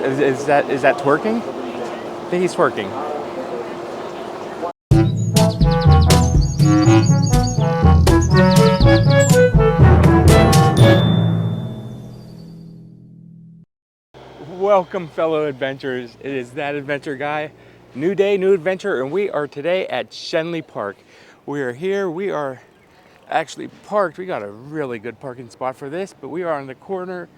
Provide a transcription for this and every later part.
Is that twerking? I think he's twerking. Welcome, fellow adventurers. It is That Adventure Guy. New day, new adventure, and we are today at Shenley Park. We are here. We are actually parked. We got a really good parking spot for this, but we are on the corner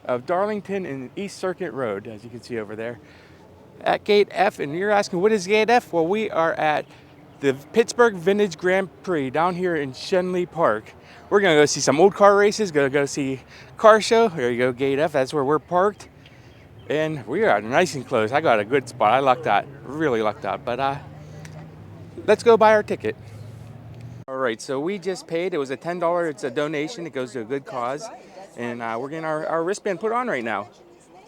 of Darlington and East Circuit Road, as you can see over there, at Gate F. And you're asking, what is Gate F? Well, we are at the Pittsburgh Vintage Grand Prix down here in Shenley Park. We're gonna go see some old car races, gonna go see car show. There you go, Gate F, that's where we're parked. And we are nice and close. I got a good spot. I lucked out, really lucked out. But let's go buy our ticket. All right, so we just paid. It was a $10, it's a donation. It goes to a good cause. And we're getting our wristband put on right now.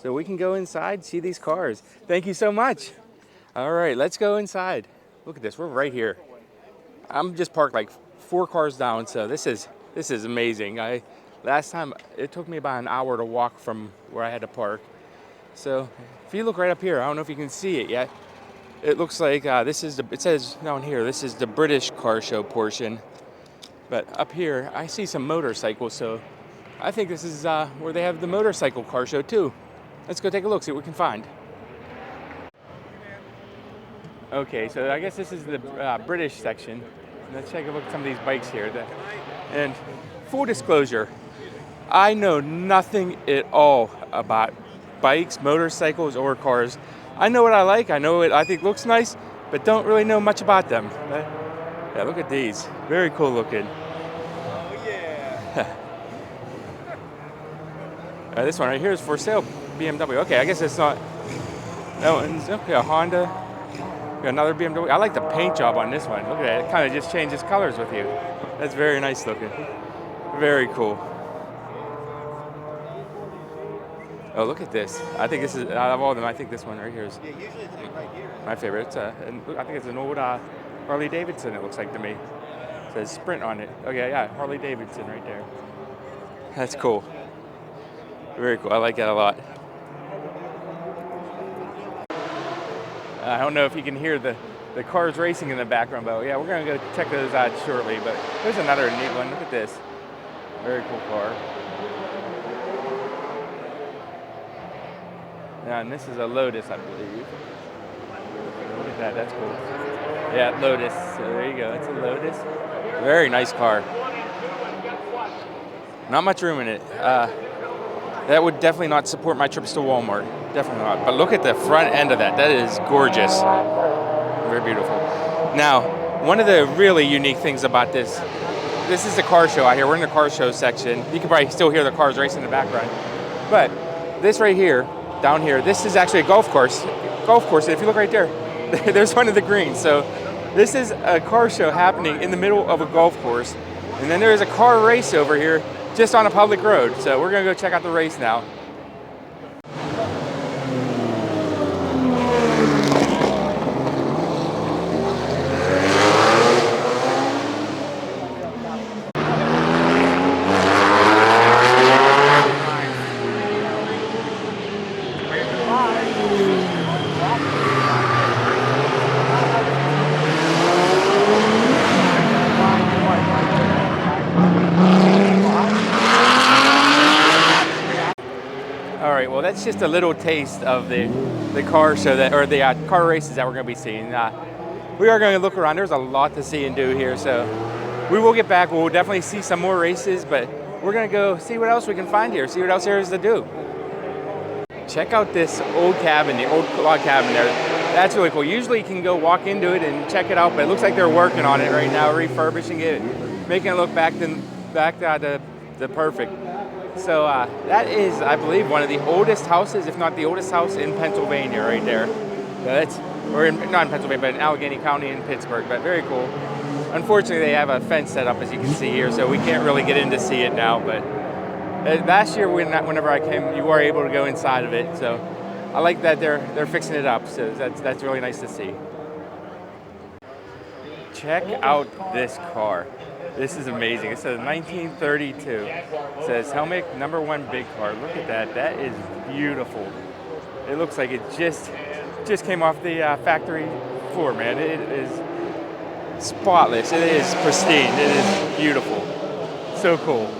So we can go inside, see these cars. Thank you so much. All right, let's go inside. Look at this, we're right here. I'm just parked like 4 cars down, so this is amazing. Last time, it took me about an hour to walk from where I had to park. So if you look right up here, I don't know if you can see it yet. It looks like it says down here, this is the British car show portion. But up here, I see some motorcycles, so I think this is where they have the motorcycle car show too. Let's go take a look, see what we can find. Okay, so I guess this is the British section. Let's take a look at some of these bikes here. And full disclosure, I know nothing at all about bikes, motorcycles, or cars. I know what I like, I know what I think looks nice, but don't really know much about them. But, yeah, look at these. Very cool looking. Oh, yeah. This one right here is for sale, BMW. Okay, I guess it's not. No, okay, a Honda. Got another BMW. I like the paint job on this one. Look at that. It kind of just changes colors with you. That's very nice looking. Very cool. Oh, look at this. I think this is, out of all of them, I think this one right here is Usually it's like right here. my favorite. It's I think it's an old Harley Davidson, it looks like to me. It says Sprint on it. Okay, yeah, Harley Davidson right there. That's cool. Very cool. I like that a lot. I don't know if you can hear the cars racing in the background, but yeah, we're going to go check those out shortly. But there's another neat one. Look at this. Very cool car. Yeah, and this is a Lotus, I believe. Look at that. That's cool. Yeah, Lotus. So there you go. It's a Lotus. Very nice car. Not much room in it. That would definitely not support my trips to Walmart. Definitely not. But look at the front end of that. That is gorgeous. Very beautiful. Now, one of the really unique things about this is the car show out here. We're in the car show section. You can probably still hear the cars racing in the background. But this right here, down here, this is actually a golf course. And if you look right there, there's one of the greens. So this is a car show happening in the middle of a golf course. And then there's a car race over here just on a public road. So we're gonna go check out the race now. Well, that's just a little taste of the car show or the car races that we're going to be seeing. We are going to look around. There's a lot to see and do here, so we will get back. We'll definitely see some more races, but we're going to go see what else we can find here, see what else there is to do. Check out this old cabin, the old log cabin there. That's really cool. Usually you can go walk into it and check it out, but it looks like they're working on it right now, refurbishing it, making it look back to the perfect. So that is, I believe, one of the oldest houses, if not the oldest house in Pennsylvania right there. Not in Pennsylvania, but in Allegheny County in Pittsburgh, but very cool. Unfortunately, they have a fence set up, as you can see here, so we can't really get in to see it now. But last year, whenever I came, you were able to go inside of it. So I like that they're fixing it up. So that's really nice to see. Check out this car. This is amazing. It says 1932. It says Helmick #1 big car. Look at that. That is beautiful. It looks like it just came off the factory floor, man. It is spotless. It is pristine. It is beautiful. So cool.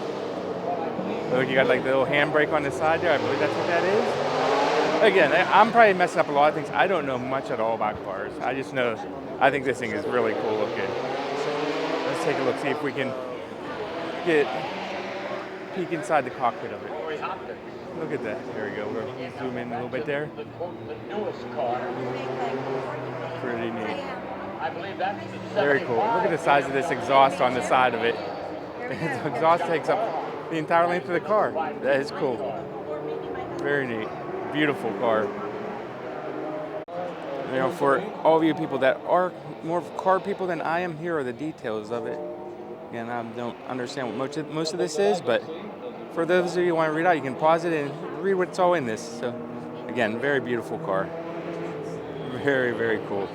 Look, you got like the little handbrake on the side there. I believe that's what that is. Again, I'm probably messing up a lot of things. I don't know much at all about cars. I just know I think this thing is really cool looking. Let's take a look, see if we can peek inside the cockpit of it. Look at that. There we go. We'll zoom in a little bit there. Pretty neat. Very cool. Look at the size of this exhaust on the side of it. The exhaust takes up the entire length of the car. That is cool. Very neat. Beautiful car. You know, for all of you people that are more car people than I am, here are the details of it. Again, I don't understand what most of this is, but for those of you who want to read out, you can pause it and read what's all in this. So, again, very beautiful car. Very, very cool.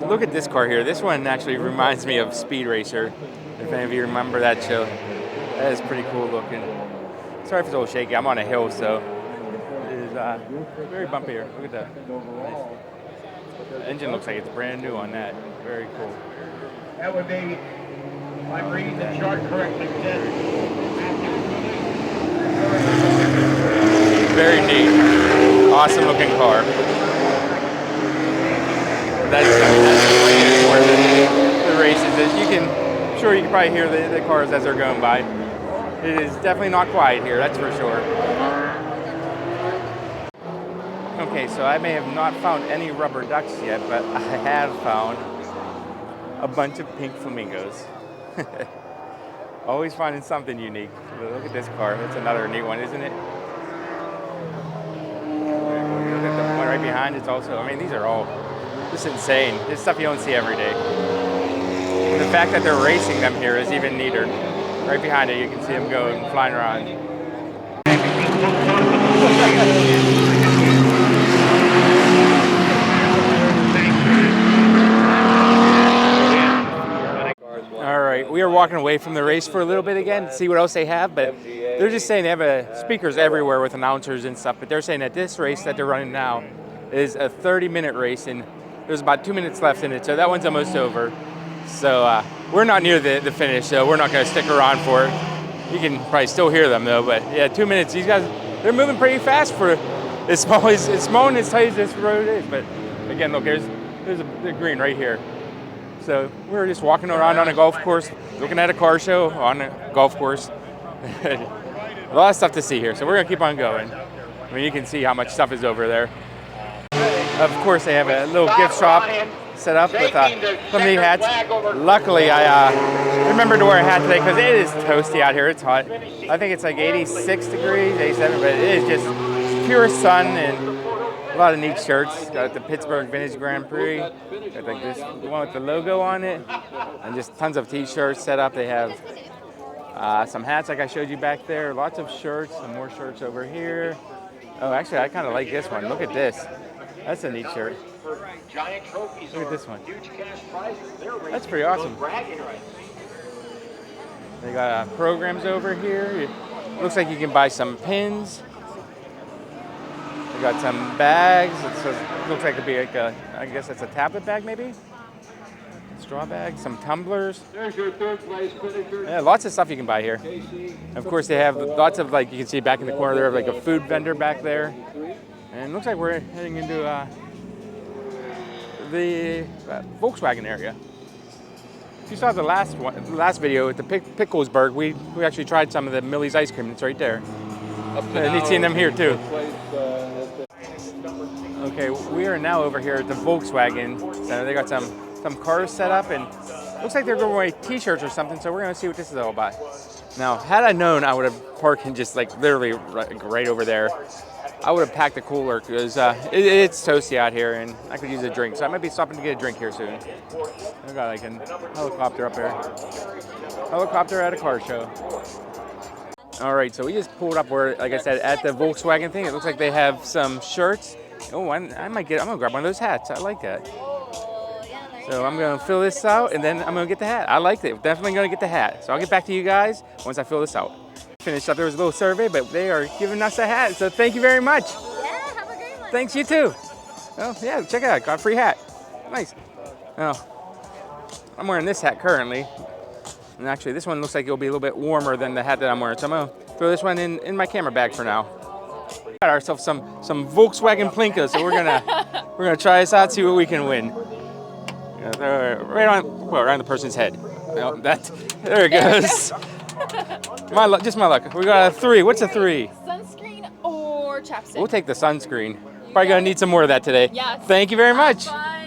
Look at this car here. This one actually reminds me of Speed Racer. If any of you remember that show. That is pretty cool looking. Sorry if it's a little shaky. I'm on a hill, so it is very bumpy here. Look at that. Nice. The engine looks like it's brand new on that. Very cool. That would be, if I'm reading the chart correctly, very neat. Awesome looking car. That's where the races is. You can probably hear the cars as they're going by. It is definitely not quiet here, that's for sure. Okay, so I may have not found any rubber ducks yet, but I have found a bunch of pink flamingos. Always finding something unique. Look at this car. That's another neat one, isn't it? Look at the one right behind. It's also, I mean, these are all just insane. This stuff you don't see every day. And the fact that they're racing them here is even neater. Right behind it, you can see them going, flying around. All right, we are walking away from the race for a little bit again to see what else they have, but they're just saying they have speakers everywhere with announcers and stuff, but they're saying that this race that they're running now is a 30-minute race, and there's about 2 minutes left in it, so that one's almost over. So we're not near the finish, so we're not going to stick around for it. You can probably still hear them though, but yeah, 2 minutes. These guys, they're moving pretty fast for as small and as tight as this road is. But again, look, there's the green right here. So we're just walking around on a golf course, looking at a car show on a golf course. A lot of stuff to see here, so we're gonna keep on going. I mean, you can see how much stuff is over there. Of course, they have a little gift shop set up with some neat hats. Luckily, I remembered to wear a hat today because it is toasty out here. It's hot. I think it's like 86 degrees, 87, but it is just pure sun and a lot of neat shirts. Got the Pittsburgh Vintage Grand Prix. Got like this one with the logo on it, and just tons of T-shirts set up. They have some hats like I showed you back there. Lots of shirts. Some more shirts over here. Oh, actually, I kind of like this one. Look at this. That's a neat shirt. Look at this one. That's pretty awesome. They got programs over here. It looks like you can buy some pins. They got some bags. It looks like it could be like a, I guess that's a tablet bag maybe? Straw bag, some tumblers. There's your third place finisher. Yeah, lots of stuff you can buy here. Of course, they have lots of, like, you can see back in the corner there, like a food vendor back there. And it looks like we're heading into the Volkswagen area. If you saw the last video at the Picklesburg, we actually tried some of the Millie's ice cream. It's right there. And you've seen them here too. Okay, we are now over here at the Volkswagen Center. They got some cars set up, and looks like they're giving away T-shirts or something. So we're gonna see what this is all about. Now, had I known, I would have parked in just like literally right over there. I would have packed a cooler because it's toasty out here and I could use a drink. So I might be stopping to get a drink here soon. I've got like a helicopter up there. Helicopter at a car show. All right, so we just pulled up where, like I said, at the Volkswagen thing. It looks like they have some shirts. Oh, I'm gonna grab one of those hats. I like that. So I'm gonna fill this out and then I'm gonna get the hat. I liked it. Definitely gonna get the hat. So I'll get back to you guys once I fill this out. Finished up. There was a little survey, but they are giving us a hat. So thank you very much. Yeah, have a great one. Thanks, you too. Oh yeah, check it out. Got a free hat. Nice. Oh, I'm wearing this hat currently. And actually, this one looks like it'll be a little bit warmer than the hat that I'm wearing. So I'm gonna throw this one in my camera bag for now. Got ourselves some Volkswagen Plinko, so we're gonna try this out, see what we can win. Right on the person's head. Well, there it goes. Just my luck. We got a 3. What's a 3? Sunscreen or chapstick? We'll take the sunscreen. Probably gonna need some more of that today. Yes. Thank you very much. Fun.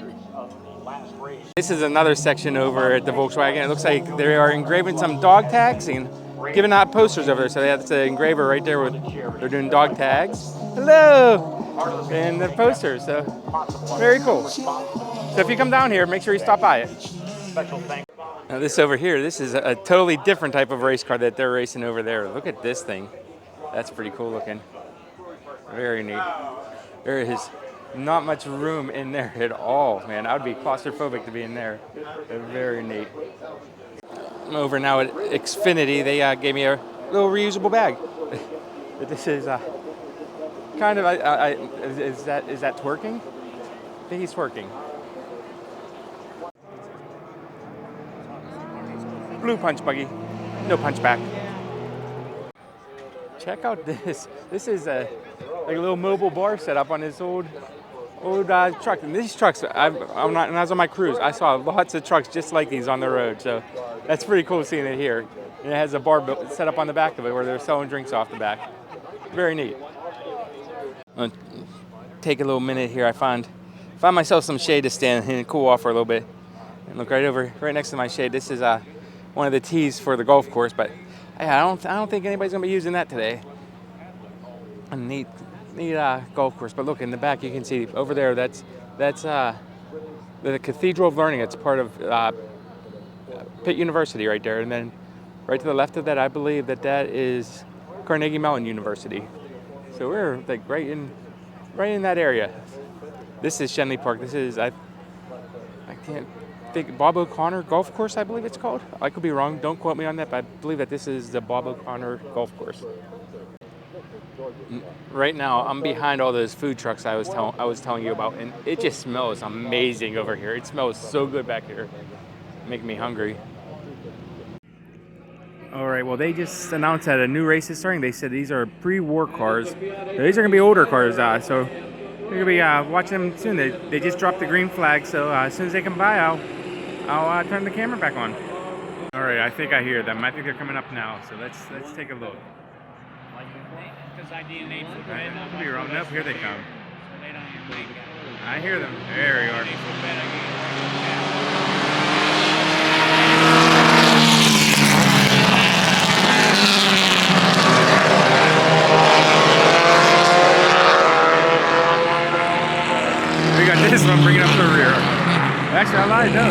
This is another section over at the Volkswagen. It looks like they are engraving some dog tags and giving out posters over there. So they have the engraver right there. They're doing dog tags. Hello! And the posters. So very cool. So if you come down here, make sure you stop by it. Now this over here, this is a totally different type of race car that they're racing over there. Look at this thing. That's pretty cool looking. Very neat. There is not much room in there at all, man. I would be claustrophobic to be in there. They're very neat. I'm over now at Xfinity. They gave me a little reusable bag. But this is kind of, is that twerking? I think he's twerking. Blue punch buggy, no punch back. Check out this. This is like a little mobile bar set up on this old truck. And these trucks, when I was on my cruise, I saw lots of trucks just like these on the road. So that's pretty cool seeing it here. And it has a bar set up on the back of it where they're selling drinks off the back. Very neat. I'm gonna take a little minute here. I found myself some shade to stand and cool off for a little bit. And look right next to my shade. This is one of the tees for the golf course, but I don't think anybody's gonna be using that today. A neat golf course. But look in the back, you can see over there. That's the Cathedral of Learning. It's part of Pitt University right there, and then right to the left of that, I believe that is Carnegie Mellon University. So we're like right in that area. This is Shenley Park. This is I can't think Bob O'Connor Golf Course, I believe it's called. I could be wrong. Don't quote me on that, but I believe that this is the Bob O'Connor Golf Course. Right now, I'm behind all those food trucks I was telling you about, and it just smells amazing over here. It smells so good back here, making me hungry. All right, well, they just announced that a new race is starting. They said these are pre-war cars. These are gonna be older cars, so we're gonna be watching them soon. They just dropped the green flag, so as soon as they come by, I'll turn the camera back on. All right, I think I hear them. I think they're coming up now, so let's take a look. Could be wrong. Nope, here they come. I hear them. There we are. We got this one bringing up the rear. Actually, I lied. No,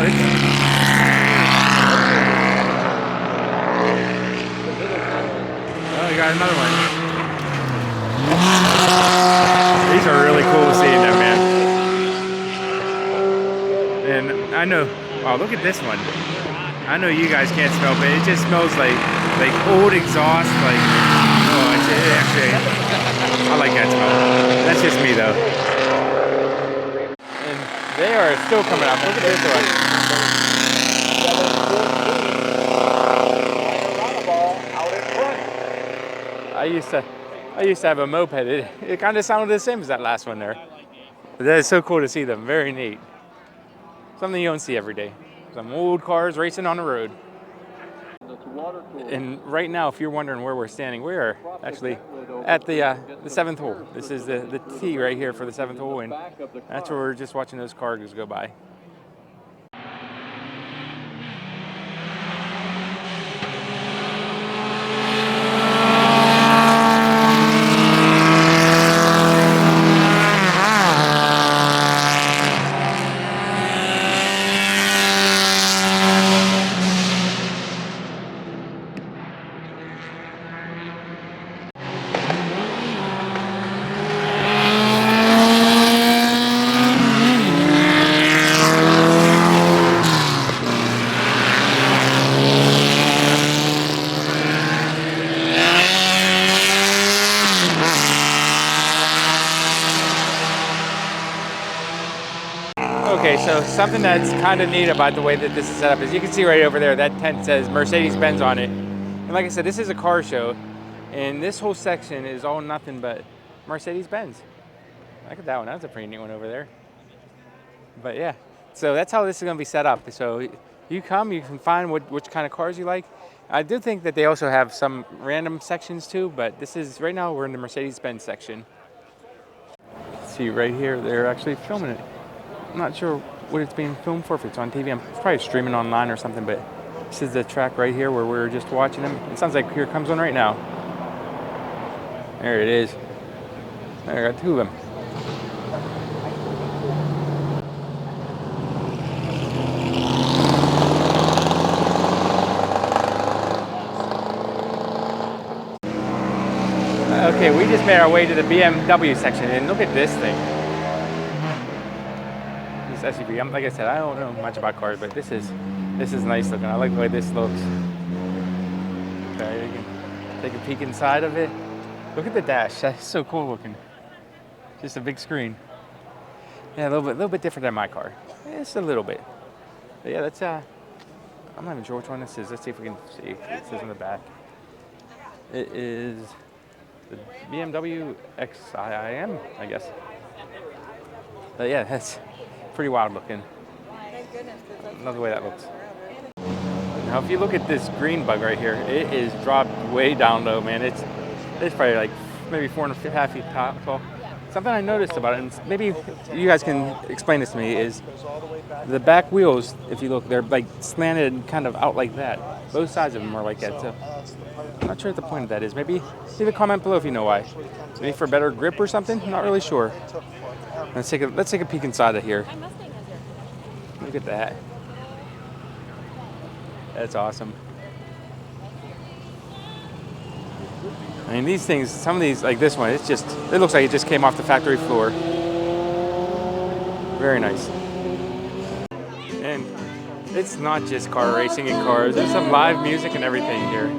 oh, we got another one. These are really cool seeing them, man. And I know, wow, look at this one. I know you guys can't smell, but it just smells like old exhaust. Like, oh, actually, I like that smell. That's just me, though. And they are still coming up. Look at this one. I used to have a moped. It kind of sounded the same as that last one there. But that is so cool to see them. Very neat. Something you don't see every day. Some old cars racing on the road. And right now, if you're wondering where we're standing, we are actually at the 7th hole. This is the tee right here for the 7th hole, and that's where we're just watching those cars go by. Okay, so something that's kind of neat about the way that this is set up is you can see right over there that tent says Mercedes-Benz on it. And like I said, this is a car show, and this whole section is all nothing but Mercedes-Benz. Look at that one. That's a pretty neat one over there. But yeah, so that's how this is going to be set up. So you come, you can find which kind of cars you like. I do think that they also have some random sections too, but this is, right now we're in the Mercedes-Benz section. See right here, they're actually filming it. I'm not sure what it's being filmed for, if it's on TV. It's probably streaming online or something, but this is the track right here where we were just watching them. It sounds like here comes one right now. There it is. There, I got two of them. Okay, we just made our way to the BMW section, and look at this thing. This SUV. Like I said, I don't know much about cars, but this is nice looking. I like the way this looks. Okay, you can take a peek inside of it. Look at the dash. That's so cool looking. Just a big screen. Yeah, a little bit different than my car. Just a little bit. But yeah, that's I'm not even sure which one this is. Let's see if we can see. It says on the back. It is the BMW XIM, I guess. But yeah, that's pretty wild looking. Thank goodness. Love the way that looks. Now, if you look at this green bug right here, it is dropped way down low, man. It's probably like maybe 4.5 feet tall. Something I noticed about it, and maybe you guys can explain this to me, is the back wheels, if you look, they're like slanted and kind of out like that. Both sides of them are like that. So I'm not sure what the point of that is. Maybe leave a comment below if you know why. Maybe for better grip or something? I'm not really sure. Let's take a peek inside of here. Look at that. That's awesome. I mean, these things, some of these, like this one, it looks like it just came off the factory floor. Very nice. And it's not just car racing and cars. There's some live music and everything here.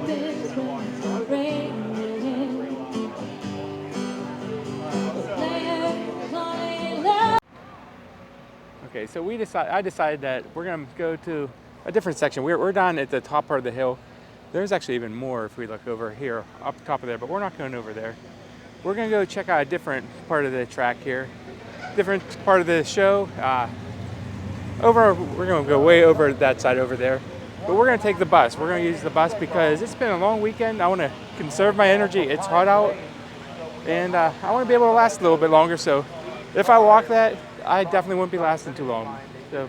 Okay, so I decided that we're gonna go to a different section. We're down at the top part of the hill. There's actually even more if we look over here, up top of there, but we're not going over there. We're gonna go check out a different part of the track here, different part of the show. We're gonna go way over that side over there, but we're gonna take the bus. We're gonna use the bus because it's been a long weekend. I wanna conserve my energy. It's hot out, and I wanna be able to last a little bit longer, so if I walk that, I definitely wouldn't be lasting too long. So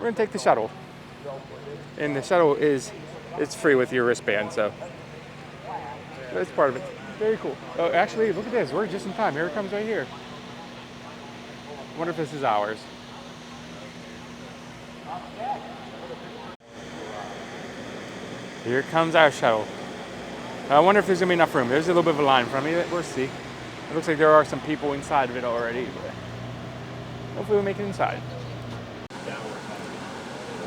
we're gonna take the shuttle. And the shuttle it's free with your wristband, so that's part of it. Very cool. Oh, actually, look at this. We're just in time. Here it comes right here. I wonder if this is ours. Here comes our shuttle. I wonder if there's gonna be enough room. There's a little bit of a line in front of me. We'll see. It looks like there are some people inside of it already, but hopefully we'll make it inside.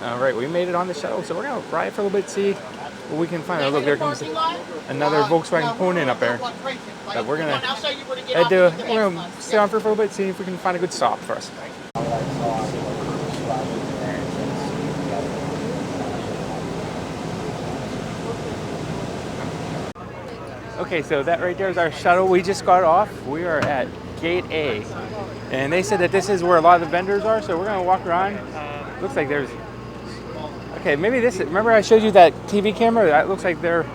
All right, we made it on the shuttle, so we're gonna ride for a little bit, see what we can find. Oh, look, there comes another Volkswagen pulling in up there. But we're gonna stay on for a little bit, see if we can find a good stop for us. Okay, so that right there is our shuttle. We just got off. We are at Gate A, and they said that this is where a lot of the vendors are, so we're gonna walk around. Looks like there's. Okay, maybe remember I showed you that TV camera? That looks like they're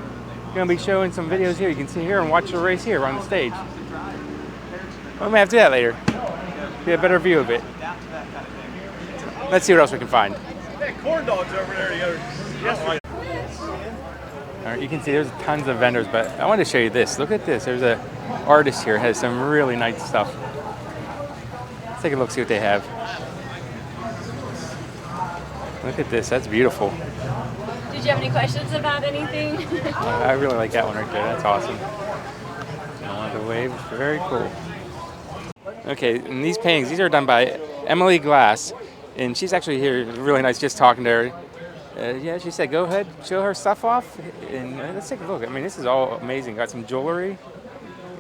going to be showing some videos here. You can see here and watch the race here on the stage. We may have to do that later. Get a better view of it. Let's see what else we can find. That corn dog's over there yesterday. All right, you can see there's tons of vendors, but I wanted to show you this. Look at this. There's an artist here. Has some really nice stuff. Let's take a look, see what they have. Look at this, that's beautiful. Did you have any questions about anything? I really like that one right there, that's awesome. The waves, very cool. Okay, and these paintings, these are done by Emily Glass, and she's actually here, really nice, just talking to her. Yeah, she said, go ahead, show her stuff off, and let's take a look. I mean, this is all amazing. Got some jewelry,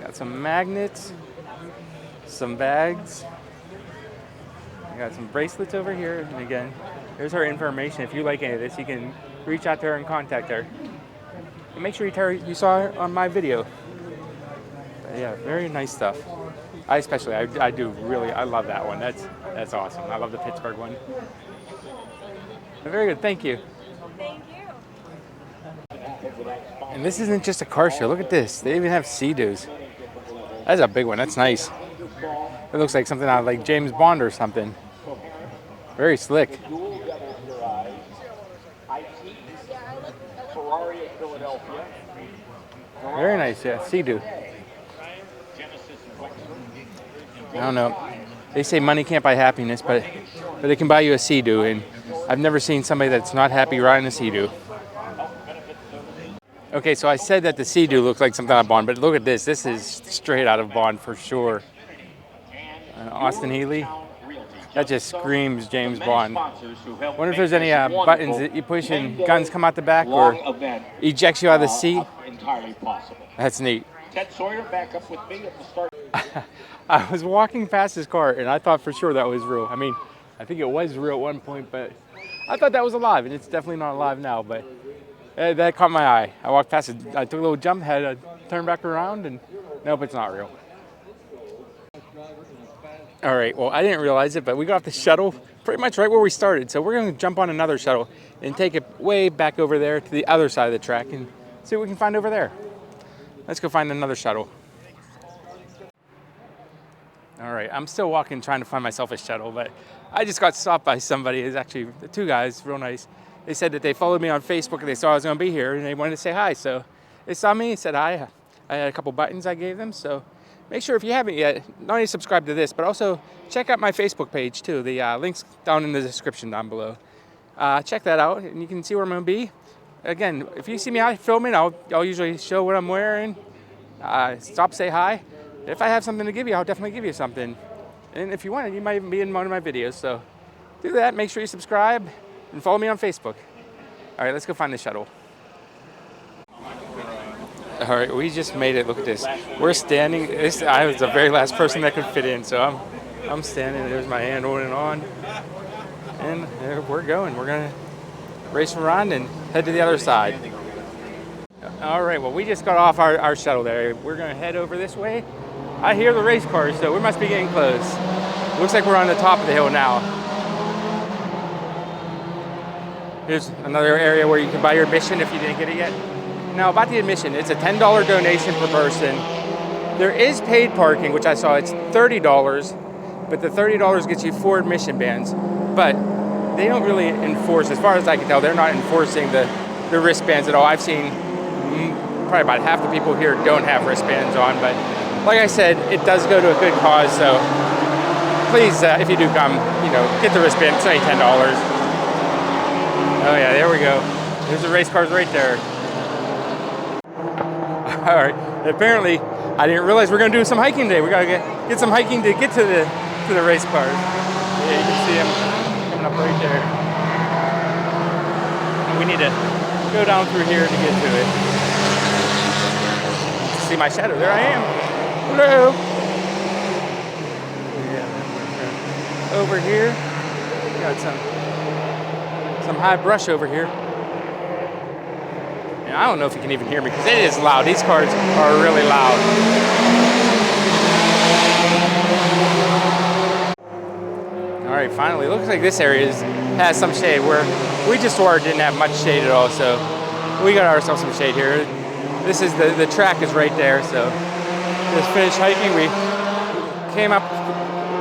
got some magnets, some bags. I got some bracelets over here, and again, there's her information. If you like any of this, you can reach out to her and contact her. And make sure you tell her you saw her on my video. But yeah, very nice stuff. I love that one. That's awesome. I love the Pittsburgh one. Very good, thank you. Thank you. And this isn't just a car show. Look at this. They even have SeaDoos. That's a big one. That's nice. It looks like something out of like James Bond or something. Very slick. Very nice, yeah. SeaDoo. I don't know. They say money can't buy happiness, but it can buy you a SeaDoo, and I've never seen somebody that's not happy riding a SeaDoo. Okay, so I said that the SeaDoo looks like something out of Bond, but look at this. This is straight out of Bond for sure. Austin Healey. That just screams James Bond. Wonder if there's any buttons that you push and guns come out the back or ejects you out of the seat. That's neat. Ted Sawyer, back up with me at the start. I was walking past this car and I thought for sure that was real. I mean, I think it was real at one point, but I thought that was alive, and it's definitely not alive now, but that caught my eye. I walked past it, I took a little jump, had to turn back around, and nope, it's not real. All right, well, I didn't realize it, but we got off the shuttle pretty much right where we started. So we're going to jump on another shuttle and take it way back over there to the other side of the track and see what we can find over there. Let's go find another shuttle. All right, I'm still walking trying to find myself a shuttle, but I just got stopped by somebody. It's actually the two guys, real nice. They said that they followed me on Facebook and they saw I was going to be here and they wanted to say hi. So they saw me and said hi. I had a couple buttons I gave them, so make sure if you haven't yet, not only subscribe to this, but also check out my Facebook page too. The link's down in the description down below. Check that out and you can see where I'm going to be. Again, if you see me out filming, I'll usually show what I'm wearing. Stop, say hi. If I have something to give you, I'll definitely give you something. And if you want it, you might even be in one of my videos. So do that. Make sure you subscribe and follow me on Facebook. All right, let's go find the shuttle. All right, we just made it. Look at this. We're standing. I was the very last person that could fit in, so I'm standing. There's my hand on and on, and there we're going. We're gonna race around and head to the other side. All right. Well, we just got off our shuttle there. We're gonna head over this way. I hear the race cars, so we must be getting close. Looks like we're on the top of the hill now. Here's another area where you can buy your admission if you didn't get it yet. Now, about the admission, it's a $10 donation per person. There is paid parking, which I saw, it's $30, but the $30 gets you 4 admission bands. But they don't really enforce, as far as I can tell, they're not enforcing the wristbands at all. I've seen probably about half the people here don't have wristbands on, but like I said, it does go to a good cause, so please, if you do come, get the wristband. It's only $10. Oh yeah, there we go. There's the race cars right there. All right. Apparently, I didn't realize we're gonna do some hiking today. We gotta get some hiking to get to the race cars. Yeah, you can see them coming up right there. And we need to go down through here to get to it. See my shadow? There I am. Hello. Yeah. Over here, we got some high brush over here. I don't know if you can even hear me because it is loud. These cars are really loud. All right, finally, looks like this area has some shade where we just didn't have much shade at all, so we got ourselves some shade here. This is the track is right there, so just finished hiking. We came up,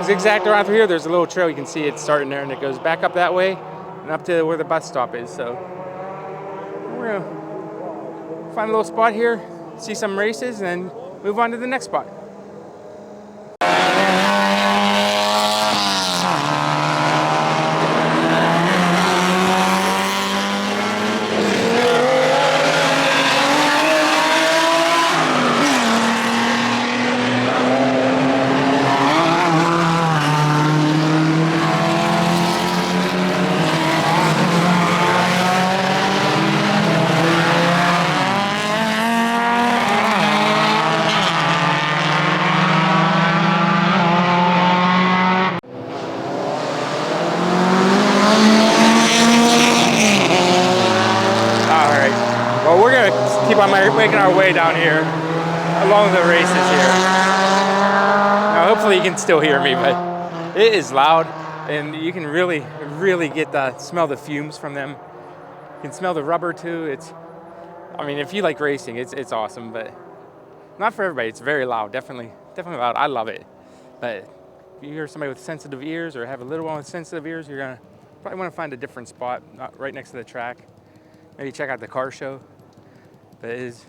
zigzagged around through here. There's a little trail, you can see it starting there, and it goes back up that way and up to where the bus stop is. So we're gonna find a little spot here, see some races, and move on to the next spot. making our way down here along the races here. Now, hopefully you can still hear me, but it is loud, and you can really smell the fumes from them. You can smell the rubber too. I mean, if you like racing, it's awesome, but not for everybody. It's very loud, definitely loud. I love it, but if you hear somebody with sensitive ears or have a little one with sensitive ears, you're gonna probably want to find a different spot, not right next to the track. Maybe check out the car show, but it is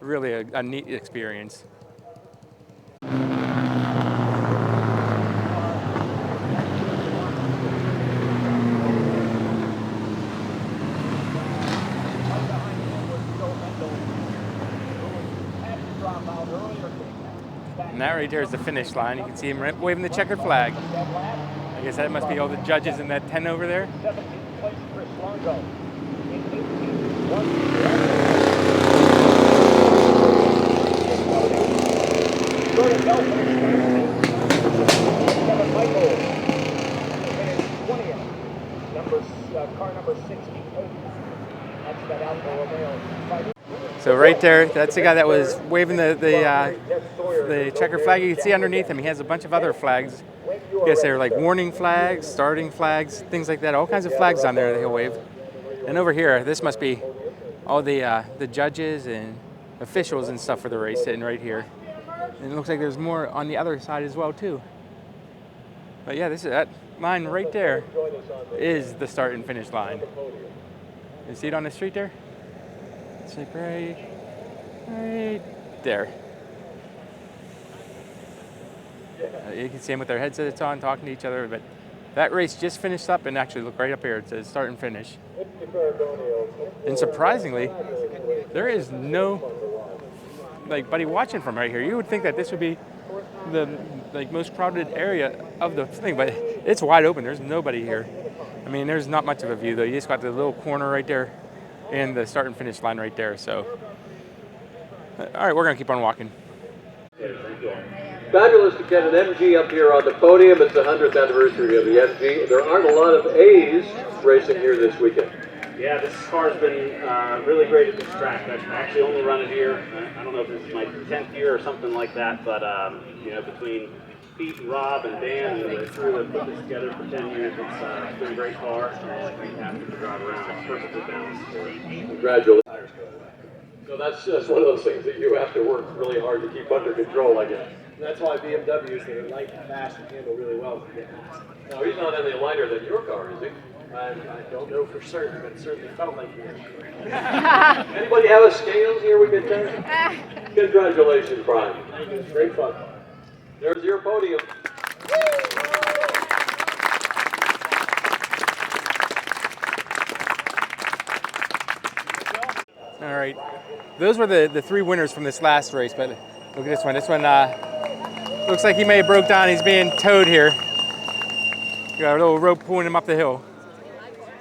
really a neat experience. And that right there is the finish line. You can see him waving the checkered flag. I guess that must be all the judges in that tent over there. So right there, that's the guy that was waving the checkered flag. You can see underneath him, he has a bunch of other flags. I guess they're like warning flags, starting flags, things like that. All kinds of flags on there that he'll wave. And over here, this must be all the judges and officials and stuff for the race sitting right here. And it looks like there's more on the other side as well too. But yeah, that line right there is the start and finish line. You see it on the street there? It's like right there. You can see them with their headsets on, talking to each other. But that race just finished up, and actually look right up here. It says start and finish. And surprisingly, there is nobody watching from right here. You would think that this would be the most crowded area of the thing, but it's wide open. There's nobody here. I mean, there's not much of a view though. You just got the little corner right there, and the start and finish line right there. So, all right, we're gonna keep on walking. Fabulous to get an MG up here on the podium. It's the 100th anniversary of the MG. There aren't a lot of A's racing here this weekend. Yeah, this car's been really great at this track. I've actually only run it here. I don't know if this is my 10th year or something like that, but you know, between Pete and Rob and Dan and the crew that put this together for 10 years, it's been a great car, and I'm happy to drive around. It's perfectly balanced. Congratulations. So that's one of those things that you have to work really hard to keep under control, I guess. That's why BMWs that are light and fast and handle really well. Now, he's not any lighter than your car, is he? I don't know for certain, but it certainly felt like it. Anybody have a scales here we can turn? Congratulations, Brian. Great fun. There's your podium. All right, those were the three winners from this last race, but look at this one. This one looks like he may have broke down. He's being towed here. Got a little rope pulling him up the hill.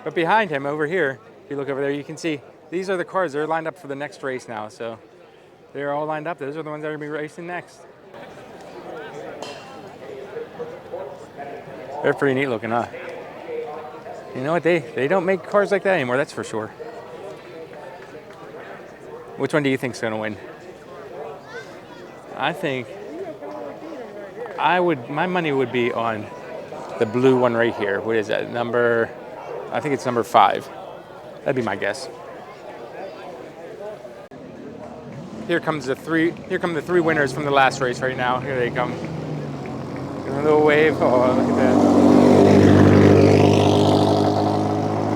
But behind him over here, if you look over there, you can see these are the cars. They're lined up for the next race now. So they're all lined up. Those are the ones that are going to be racing next. They're pretty neat looking, huh? You know what? They don't make cars like that anymore, that's for sure. Which one do you think's going to win? I think my money would be on the blue one right here. What is that? I think it's number 5. That'd be my guess. Here come the three winners from the last race right now. Here they come. Give them a little wave. Oh, look at that.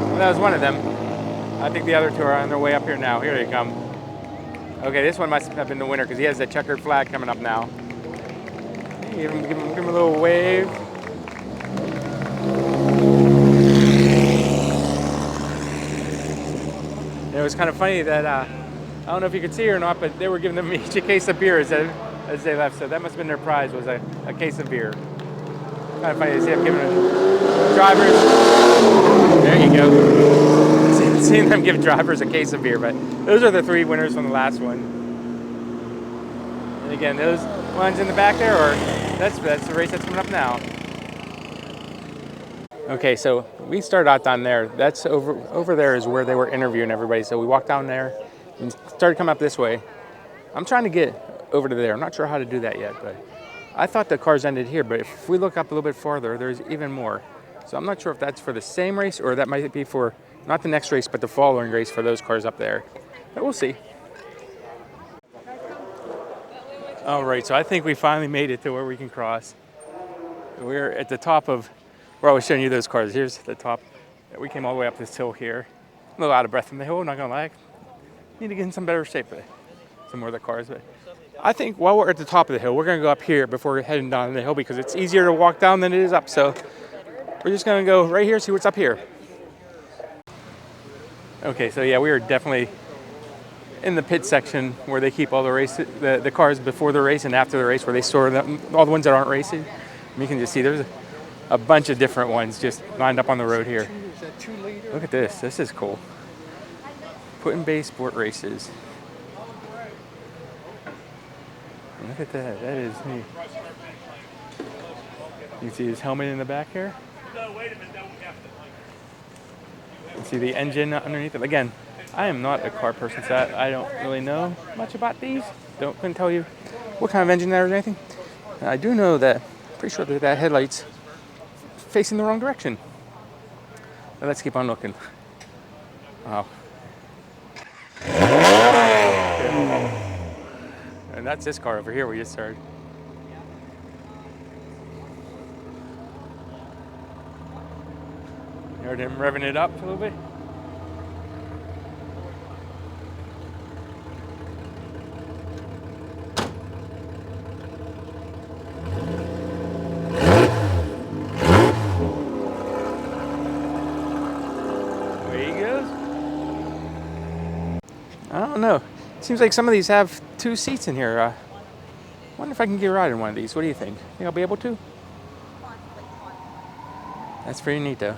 Well, that was one of them. I think the other two are on their way up here now. Here they come. Okay, this one must have been the winner because he has the checkered flag coming up now. Give him a little wave. And it was kind of funny that, I don't know if you could see or not, but they were giving them each a case of beer as they left, so that must have been their prize, was a case of beer. Kind of funny to see them giving drivers, there you go, seeing them give drivers a case of beer, but those are the 3 winners from the last one. And again, those ones in the back there, that's the race that's coming up now. Okay, so we started out down there. That's over there is where they were interviewing everybody. So we walked down there. and started coming up this way. I'm trying to get over to there. I'm not sure how to do that yet, but I thought the cars ended here, but if we look up a little bit farther, there's even more. So I'm not sure if that's for the same race or that might be for not the next race, but the following race for those cars up there. But we'll see. All right, so I think we finally made it to where we can cross. We're at the top of where I was showing you those cars. Here's the top. We came all the way up this hill here. I'm a little out of breath from the hill, not gonna lie. Need to get in some better shape for some more of the cars. But I think while we're at the top of the hill, we're gonna go up here before we're heading down the hill because it's easier to walk down than it is up. So we're just gonna go right here, see what's up here. Okay, so yeah, we are definitely in the pit section where they keep all the cars before the race and after the race, where they store them, all the ones that aren't racing. And you can just see there's a bunch of different ones just lined up on the road here. Look at this. This is cool. Put in bay sport races. Look at that. That is neat. You can see his helmet in the back here. You can see the engine underneath it. Again, I am not a car person, so I don't really know much about these. Couldn't tell you what kind of engine there is or anything. I do know that, pretty sure that headlight's facing the wrong direction. But let's keep on looking. Wow. And that's this car over here we just started. You heard him revving it up a little bit? I don't know. Seems like some of these have 2 seats in here. I wonder if I can get a ride in one of these. What do you think? Think I'll be able to? That's pretty neat, though.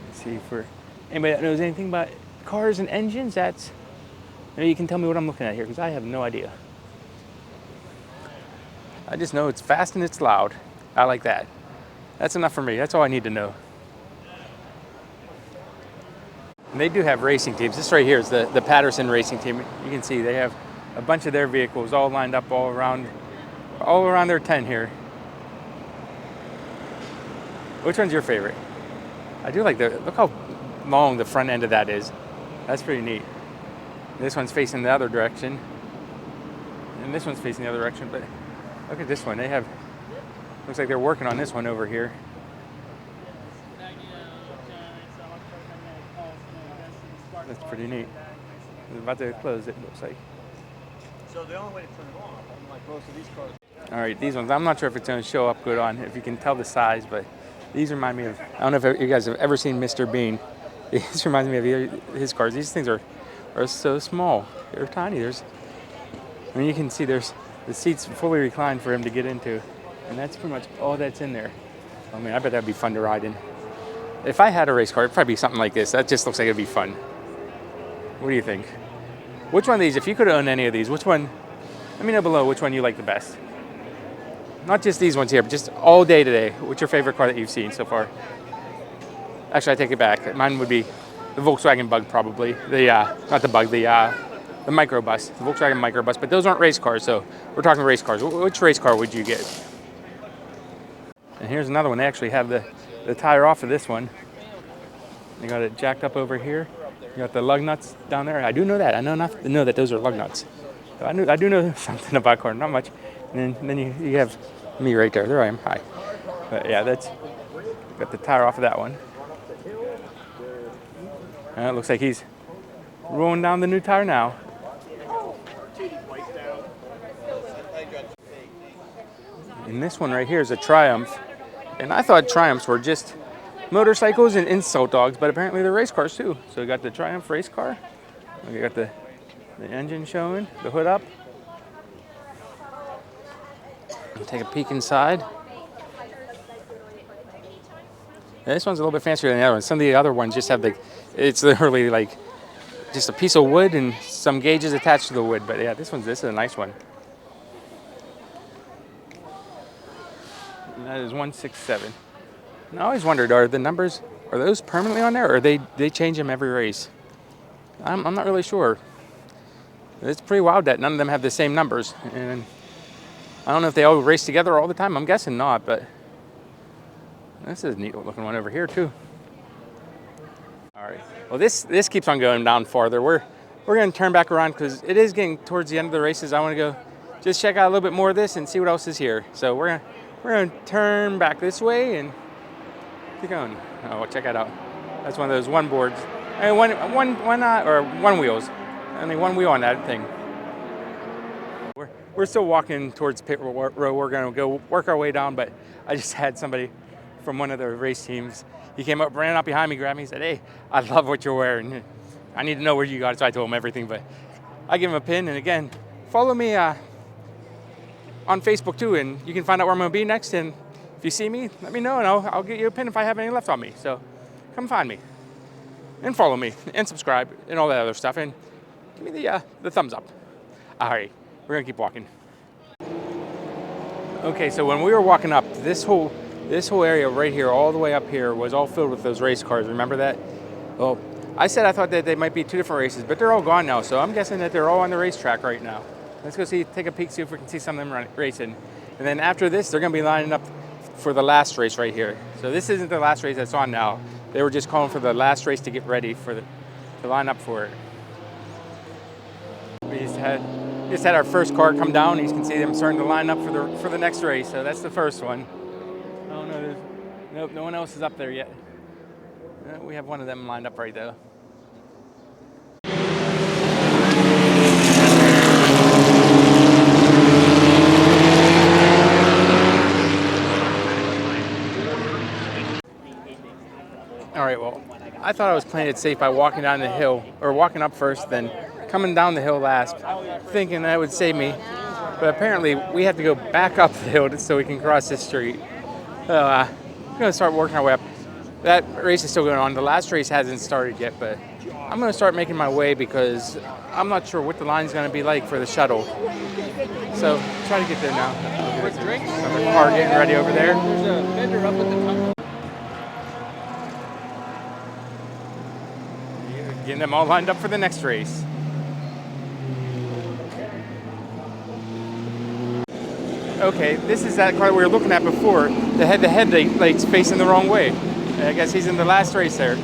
Let's see for anybody that knows anything about cars and engines. Maybe you can tell me what I'm looking at here, because I have no idea. I just know it's fast and it's loud. I like that. That's enough for me. That's all I need to know. And they do have racing teams. This right here is the Patterson racing team. You can see they have a bunch of their vehicles all lined up all around their tent here. Which one's your favorite? I do like look how long the front end of that is. That's pretty neat. This one's facing the other direction. And this one's facing the other direction, but look at this one. Looks like they're working on this one over here. That's pretty neat. They're about to close it, looks like. So the only way to turn it on, unlike most of these cars. All right, these ones, I'm not sure if it's going to show up good on, if you can tell the size, but these remind me of, I don't know if you guys have ever seen Mr. Bean. This reminds me of his cars. These things are so small. They're tiny. You can see there's the seats fully reclined for him to get into, and that's pretty much all that's in there. I mean, I bet that'd be fun to ride in. If I had a race car, it'd probably be something like this. That just looks like it'd be fun. What do you think? Which one of these, if you could own any of these, which one, let me know below which one you like the best. Not just these ones here, but just all day today. What's your favorite car that you've seen so far? Actually, I take it back. Mine would be the Volkswagen Bug, probably. Not the Bug, the microbus, the Volkswagen microbus. But those aren't race cars, so we're talking race cars. Which race car would you get? And here's another one. They actually have the tire off of this one. They got it jacked up over here. You got the lug nuts down there. I do know that. I know enough to know that those are lug nuts. So I do know something about cars, not much. And then you have me right there. There I am. Hi. But yeah, got the tire off of that one. And it looks like he's rolling down the new tire now. And this one right here is a Triumph. And I thought Triumphs were just motorcycles and insult dogs, but apparently they're race cars too. So we got the Triumph race car. We got the engine showing, the hood up. We'll take a peek inside. And this one's a little bit fancier than the other one. Some of the other ones just have it's literally like just a piece of wood and some gauges attached to the wood. But yeah, this is a nice one. And that is 167. And I always wondered, are those permanently on there, or they change them every race? I'm not really sure. It's pretty wild that none of them have the same numbers. And I don't know if they all race together all the time. I'm guessing not, but this is a neat looking one over here too. All right. Well, this keeps on going down farther. We're going to turn back around because it is getting towards the end of the races. I want to go just check out a little bit more of this and see what else is here. So we're gonna turn back this way and keep going. Oh, well, check that out. That's one of those one boards. And one wheels. Only one wheel on that thing. We're still walking towards pit row. We're gonna go work our way down, but I just had somebody from one of the race teams. He came up, ran up behind me, grabbed me, said, "Hey, I love what you're wearing. I need to know where you got it." So I told him everything, but I give him a pin. And again, follow me on Facebook too, and you can find out where I'm gonna be next. And if you see me, let me know, and I'll get you a pin if I have any left on me. So come find me and follow me and subscribe and all that other stuff, and give me the thumbs up. All right, we're gonna keep walking. Okay, so when we were walking up, this whole area right here, all the way up here, was all filled with those race cars. Remember that? Well, I said I thought that they might be two different races, but they're all gone now. So I'm guessing that they're all on the racetrack right now. Let's go take a peek, see if we can see some of them racing. And then after this, they're gonna be lining up for the last race right here. So this isn't the last race that's on now. They were just calling for the last race to get ready to line up for it. We just had our first car come down. You can see them starting to line up for the next race. So that's the first one. Oh no, nope, no one else is up there yet. We have one of them lined up right there. All right, well, I thought I was playing it safe by walking down the hill, or walking up first, then coming down the hill last, thinking that would save me. But apparently, we have to go back up the hill so we can cross this street. So we're going to start working our way up. That race is still going on. The last race hasn't started yet, but I'm going to start making my way because I'm not sure what the line's going to be like for the shuttle. So try to get there now. With drinks? Another car getting ready over there. There's a vendor up at the top. Getting them all lined up for the next race. Okay, this is that car we were looking at before. The headlights facing the wrong way. I guess he's in the last race there. You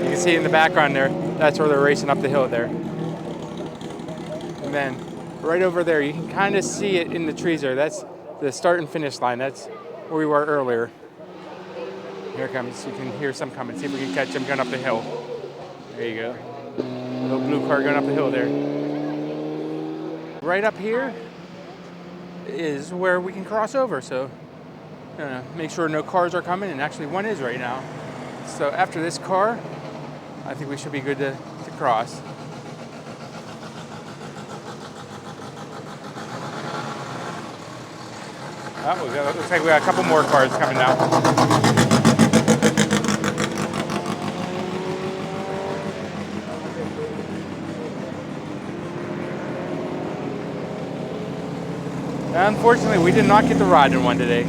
can see in the background there, that's where they're racing up the hill there. And then right over there, you can kind of see it in the trees there. That's the start and finish line. That's where we were earlier. Here it comes. You can hear some coming. See if we can catch him going up the hill. There you go. A little blue car going up the hill there. Right up here is where we can cross over. So make sure no cars are coming, and actually one is right now. So after this car, I think we should be good to cross. Oh, looks like we got a couple more cars coming now. Unfortunately, we did not get to ride in one today,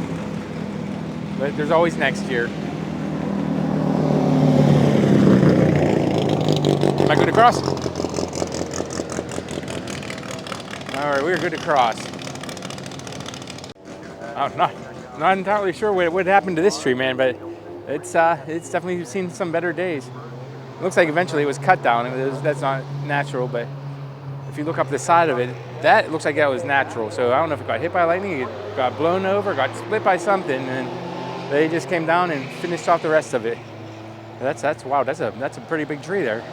but there's always next year. Am I good to cross? All right, we're good to cross. I'm not entirely sure what happened to this tree, man, but it's definitely seen some better days. It looks like eventually it was cut down. That's not natural, but if you look up the side of it, that looks like that was natural. So I don't know if it got hit by lightning, it got blown over, got split by something, and they just came down and finished off the rest of it. That's wow. That's a pretty big tree there.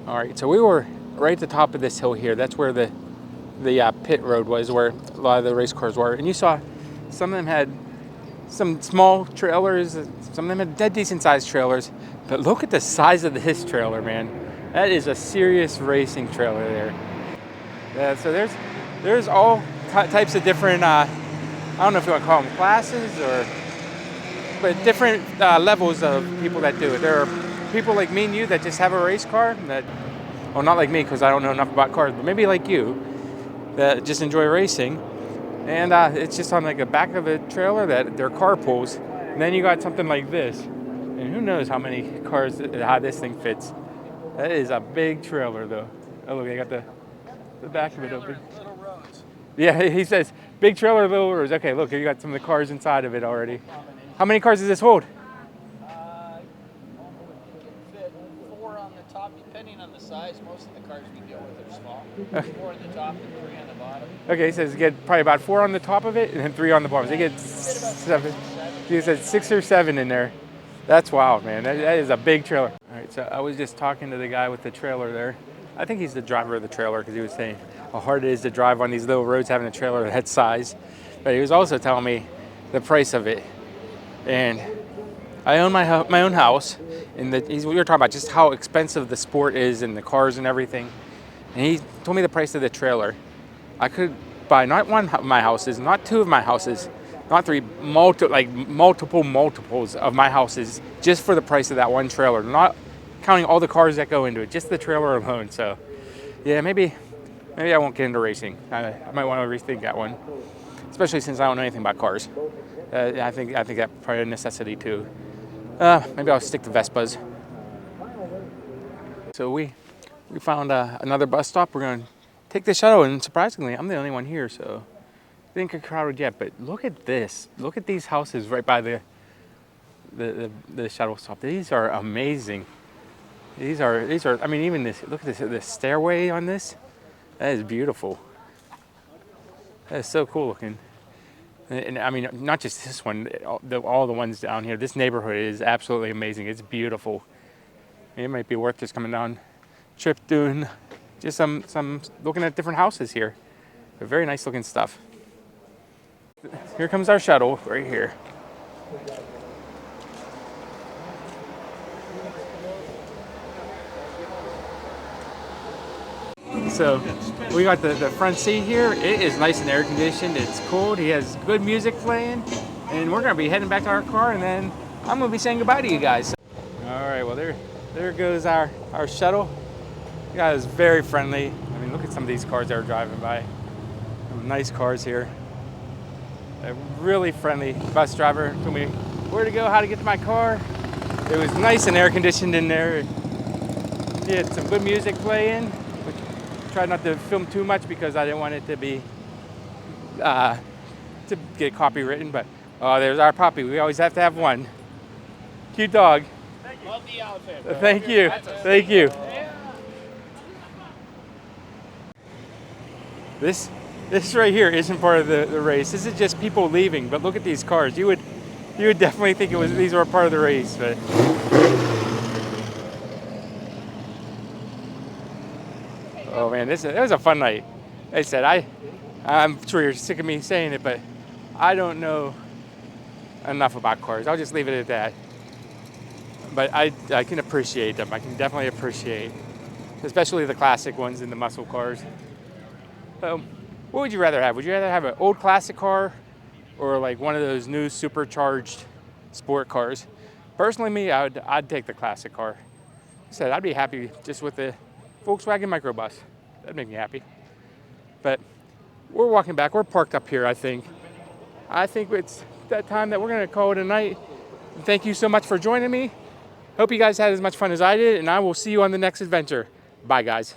All right, so we were right at the top of this hill here. That's where the pit road was, where a lot of the race cars were. And you saw some of them had some small trailers, some of them had dead decent sized trailers. But look at the size of this trailer, man. That is a serious racing trailer there. So there's all types of different, I don't know if you want to call them classes, but different levels of people that do it. There are people like me and you that just have a race car that, well, not like me because I don't know enough about cars, but maybe like you that just enjoy racing. And it's just on like the back of a trailer that they're carpools. And then you got something like this. And who knows how many cars, how this thing fits. That is a big trailer though. Oh look, they got the back of it open. Little roads. Yeah, he says, big trailer, little roads. Okay, look, you got some of the cars inside of it already. How many cars does this hold? Fit 4 on the top, depending on the size. Most of the cars we deal with are small. 4 on the top and 3 on the bottom. Okay, he says you get probably about 4 on the top of it and then 3 on the bottom. So you get 7. He said 6 or 7 in there. That's wild, man. That is a big trailer. All right, so I was just talking to the guy with the trailer there. I think he's the driver of the trailer because he was saying how hard it is to drive on these little roads having a trailer that size. But he was also telling me the price of it. And I own my own house, and we were talking about just how expensive the sport is and the cars and everything. And he told me the price of the trailer. I could buy not one of my houses, not 2 of my houses, not 3, multiples of my houses just for the price of that one trailer. Not counting all the cars that go into it, just the trailer alone. So, yeah, maybe I won't get into racing. I might want to rethink that one, especially since I don't know anything about cars. I think that's probably a necessity too. Maybe I'll stick to Vespas. So we found another bus stop. We're gonna take the shuttle, and surprisingly, I'm the only one here, so didn't get crowded yet. But look at this. Look at these houses right by the shuttle stop. These are amazing. These are. I mean, even this. Look at this stairway on this. That is beautiful. That is so cool looking. And I mean, not just this one. All the ones down here. This neighborhood is absolutely amazing. It's beautiful. It might be worth just coming down, trip doing just some looking at different houses here. They're very nice looking stuff. Here comes our shuttle right here. So we got the front seat here. It is nice and air conditioned. It's cold. He has good music playing, and we're gonna be heading back to our car, and then I'm gonna be saying goodbye to you guys. All right, well there goes our shuttle. The guy is very friendly. I mean, look at some of these cars that are driving by. Some nice cars here. A really friendly bus driver told me where to go, how to get to my car. It was nice and air conditioned in there. He had some good music playing. Tried not to film too much because I didn't want it to be to get copywritten. But there's our puppy. We always have to have one. Cute dog. Thank you. Love the outfit, bro. Thank you. Thank you. This right here isn't part of the race. This is just people leaving. But look at these cars. You would definitely think these were part of the race. But oh man, it was a fun night. Like I said, I'm sure you're sick of me saying it, but I don't know enough about cars. I'll just leave it at that. But I can appreciate them. I can definitely appreciate, especially the classic ones and the muscle cars. What would you rather have? Would you rather have an old classic car or like one of those new supercharged sport cars? Personally, me, I'd take the classic car. Like I said, I'd be happy just with the Volkswagen microbus. That'd make me happy. But we're walking back. We're parked up here, I think. I think it's that time that we're going to call it a night. Thank you so much for joining me. Hope you guys had as much fun as I did, and I will see you on the next adventure. Bye, guys.